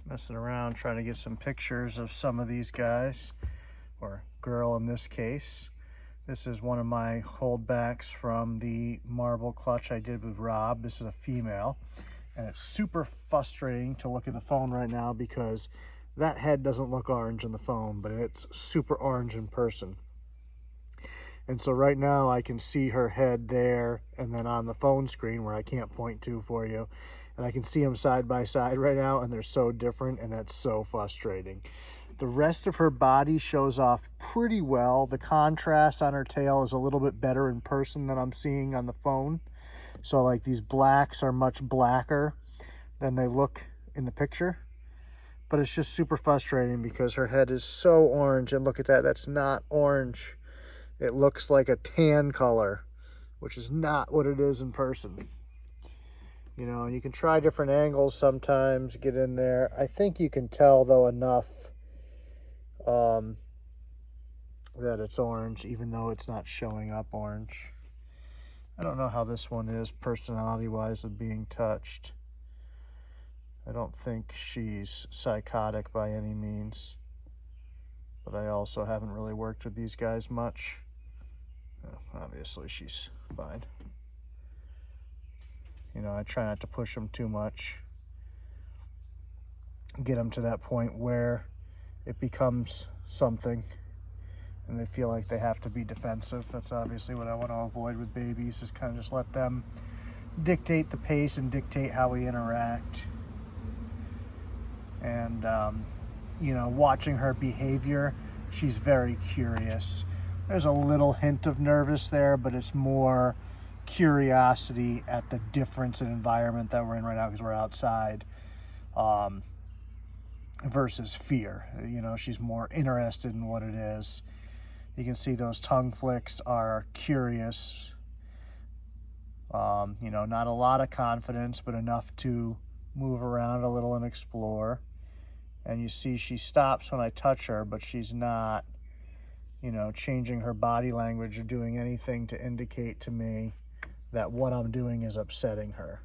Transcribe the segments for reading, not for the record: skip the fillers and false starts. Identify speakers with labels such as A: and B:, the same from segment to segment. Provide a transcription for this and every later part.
A: messing around trying to get some pictures of some of these guys, or girl in this case. This is one of my holdbacks from the marble clutch I did with Rob. This is a female, and it's super frustrating to look at the phone right now because that head doesn't look orange in the phone, but it's super orange in person. And so right now I can see her head there, and then on the phone screen where I can't point to for you, and I can see them side by side right now, and they're so different, and that's so frustrating. The rest of her body shows off pretty well. The contrast on her tail is a little bit better in person than I'm seeing on the phone. So like these blacks are much blacker than they look in the picture. But it's just super frustrating because her head is so orange, and look at that, that's not orange. It looks like a tan color, which is not what it is in person. You know, and you can try different angles sometimes, get in there. I think you can tell, though, enough that it's orange, even though it's not showing up orange. I don't know how this one is personality-wise with being touched. I don't think she's psychotic by any means, but I also haven't really worked with these guys much. Obviously she's fine. You know, I try not to push them too much. Get them to that point where it becomes something and they feel like they have to be defensive. That's obviously what I want to avoid with babies, is kind of just let them dictate the pace and dictate how we interact. And, you know, watching her behavior, she's very curious. There's a little hint of nervous there, but it's more curiosity at the difference in environment that we're in right now because we're outside, versus fear. You know, she's more interested in what it is. You can see those tongue flicks are curious. You know, not a lot of confidence, but enough to move around a little and explore. And you see she stops when I touch her, but she's not, you know, changing her body language or doing anything to indicate to me that what I'm doing is upsetting her.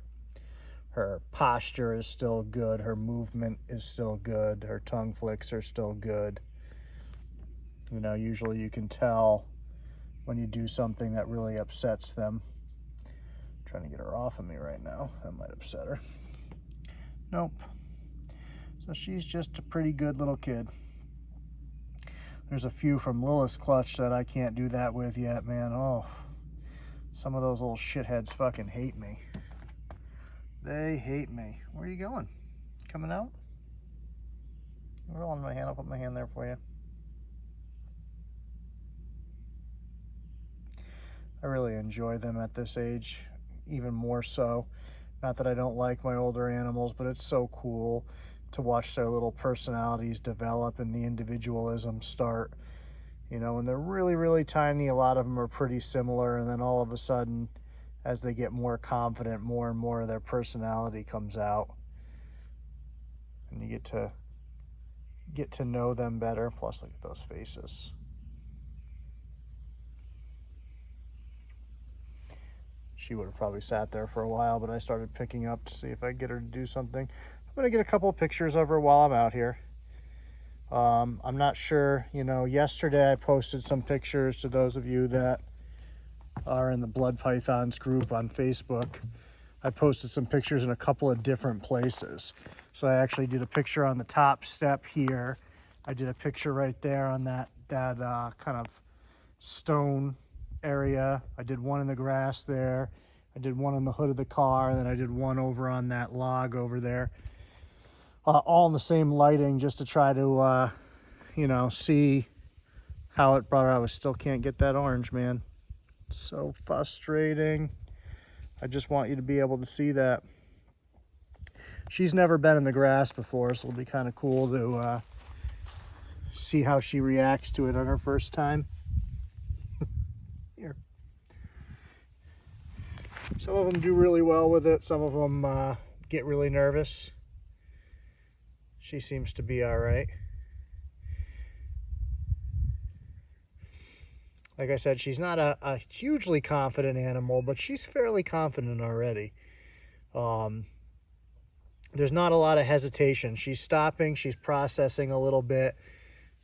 A: Her posture is still good. Her movement is still good. Her tongue flicks are still good. You know, usually you can tell when you do something that really upsets them. I'm trying to get her off of me right now. That might upset her. Nope. So she's just a pretty good little kid. There's a few from Lilith's clutch that I can't do that with yet, man. Oh, some of those little shitheads fucking hate me. They hate me. Where are you going? Coming out? You're rolling my hand. I'll put my hand there for you. I really enjoy them at this age, even more so. Not that I don't like my older animals, but it's so cool to watch their little personalities develop and the individualism start. You know, when they're really, really tiny, a lot of them are pretty similar, and then all of a sudden, as they get more confident, more and more of their personality comes out. And you get to know them better. Plus, look at those faces. She would have probably sat there for a while, but I started picking up to see if I could get her to do something. I'm going to get a couple of pictures of her while I'm out here. I'm not sure, you know, yesterday I posted some pictures to those of you that are in the Blood Pythons group on Facebook. I posted some pictures in a couple of different places. So I actually did a picture on the top step here. I did a picture right there on that kind of stone area. I did one in the grass there. I did one on the hood of the car, and then I did one over on that log over there. All in the same lighting, just to try to, you know, see how it brought out. I still can't get that orange, man. So frustrating. I just want you to be able to see that. She's never been in the grass before, so it'll be kind of cool to see how she reacts to it on her first time. Here. Some of them do really well with it. Some of them get really nervous. She seems to be all right. Like I said, she's not a hugely confident animal, but she's fairly confident already. there's not a lot of hesitation. She's stopping, she's processing a little bit.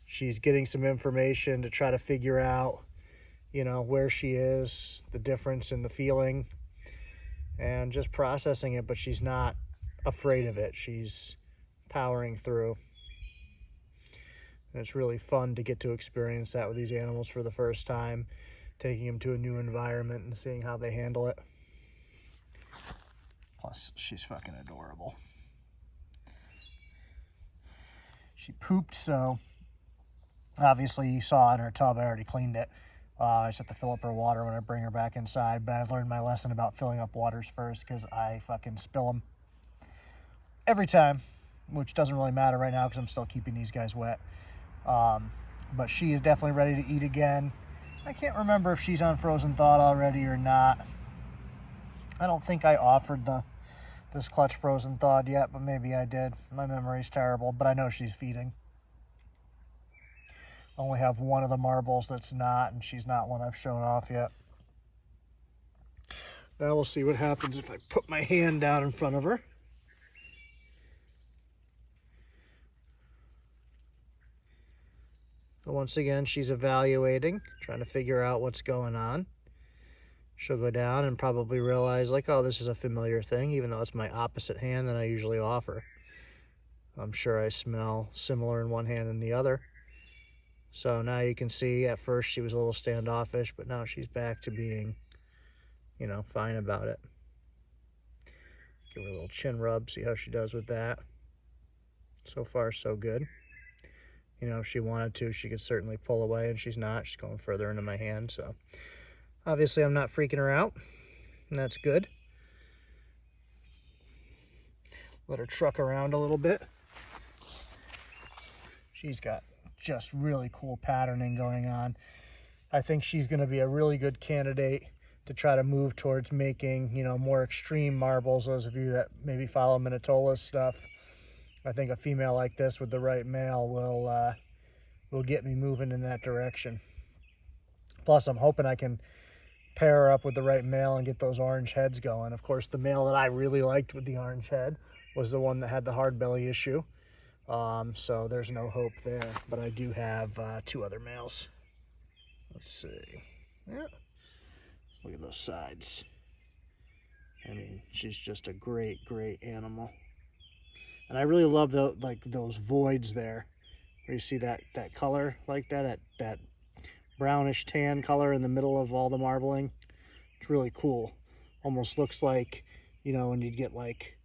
A: She's getting some information to try to figure out, you know, where she is, the difference in the feeling, and just processing it, but she's not afraid of it. She's powering through. And it's really fun to get to experience that with these animals for the first time, taking them to a new environment and seeing how they handle it. Plus, she's fucking adorable. She pooped, so obviously you saw in her tub I already cleaned it. I just have to fill up her water when I bring her back inside, but I learned my lesson about filling up waters first because I fucking spill them every time, which doesn't really matter right now because I'm still keeping these guys wet. But she is definitely ready to eat again. I can't remember if she's on frozen thawed already or not. I don't think I offered this clutch frozen thawed yet, but maybe I did. My memory's terrible, but I know she's feeding. I only have one of the marbles that's not, and she's not one I've shown off yet. Now we'll see what happens if I put my hand down in front of her. So once again, she's evaluating, trying to figure out what's going on. She'll go down and probably realize, like, oh, this is a familiar thing, even though it's my opposite hand than I usually offer. I'm sure I smell similar in one hand than the other. So now you can see at first she was a little standoffish, but now she's back to being, you know, fine about it. Give her a little chin rub, see how she does with that. So far, so good. You know, if she wanted to, she could certainly pull away, and she's not. She's going further into my hand, so obviously I'm not freaking her out, and that's good. Let her truck around a little bit. She's got just really cool patterning going on. I think she's going to be a really good candidate to try to move towards making, you know, more extreme marbles. Those of you that maybe follow Minnetonka's stuff, I think a female like this with the right male will get me moving in that direction. Plus, I'm hoping I can pair her up with the right male and get those orange heads going. Of course, the male that I really liked with the orange head was the one that had the hard belly issue. So there's no hope there, but I do have 2 other males. Let's see. Yeah. Look at those sides. I mean, she's just a great, great animal. And I really love those voids there, where you see that color like that brownish tan color in the middle of all the marbling. It's really cool. Almost looks like, you know, when you'd get like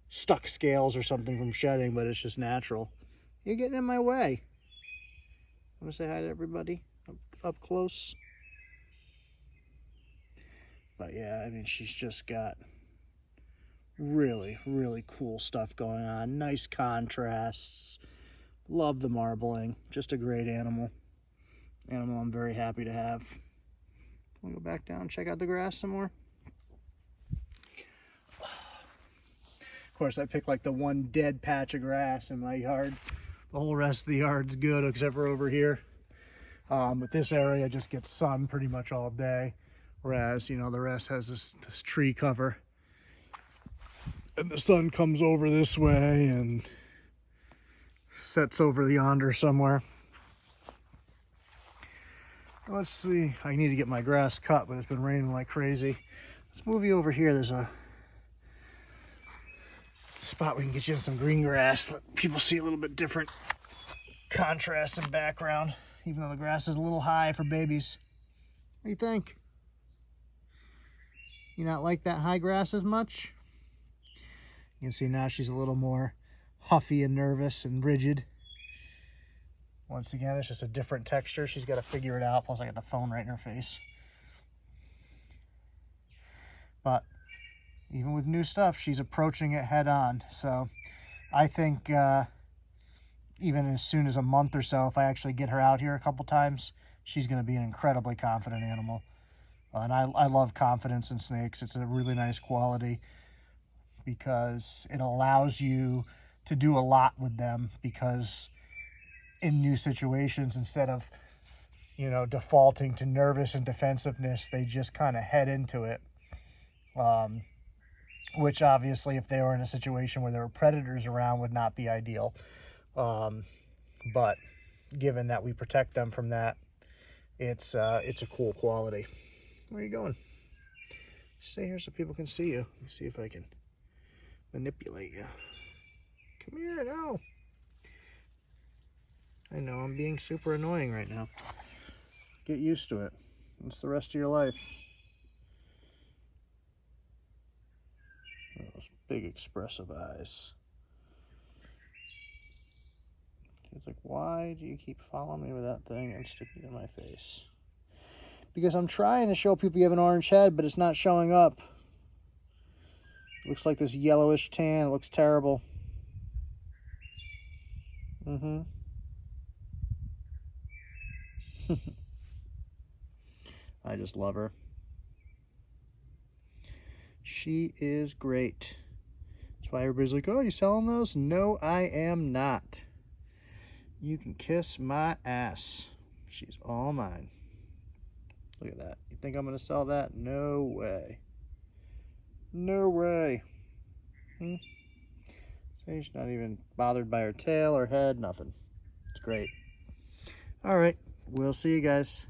A: stuck scales or something from shedding, but it's just natural. You're getting in my way. I'm gonna say hi to everybody up close. But yeah, I mean, she's just got really, really cool stuff going on. Nice contrasts. Love the marbling. Just a great animal. I'm very happy to have. We'll go back down, check out the grass some more. Of course, I picked like the one dead patch of grass in my yard. The whole rest of the yard's good, except for over here. But this area just gets sun pretty much all day. Whereas, you know, the rest has this tree cover. And the sun comes over this way and sets over yonder somewhere. Let's see. I need to get my grass cut, but it's been raining like crazy. Let's move you over here. There's a spot we can get you in some green grass. Let people see a little bit different contrast and background, even though the grass is a little high for babies. What do you think? You not like that high grass as much? You can see now she's a little more huffy and nervous and rigid. Once again, it's just a different texture. She's got to figure it out. Plus, I got the phone right in her face. But even with new stuff, she's approaching it head on. So I think even as soon as a month or so, if I actually get her out here a couple times, she's going to be an incredibly confident animal. And I love confidence in snakes. It's a really nice quality because it allows you to do a lot with them, because in new situations, instead of, you know, defaulting to nervous and defensiveness, they just kind of head into it. which obviously if they were in a situation where there were predators around would not be ideal. But given that we protect them from that, it's a cool quality. Where are you going? Stay here so people can see you. Let me see if I can manipulate you. Come here, no. I know, I'm being super annoying right now. Get used to it. It's the rest of your life. Those big expressive eyes. He's like, why do you keep following me with that thing and sticking it in my face? Because I'm trying to show people you have an orange head, but it's not showing up. It looks like this yellowish tan. It looks terrible. I just love her. She is great. That's why everybody's like, oh, you selling those? No, I am not. You can kiss my ass. She's all mine. Look at that. You think I'm going to sell that? No way. No way. So she's not even bothered by her tail or head, nothing. It's great. All right. We'll see you guys.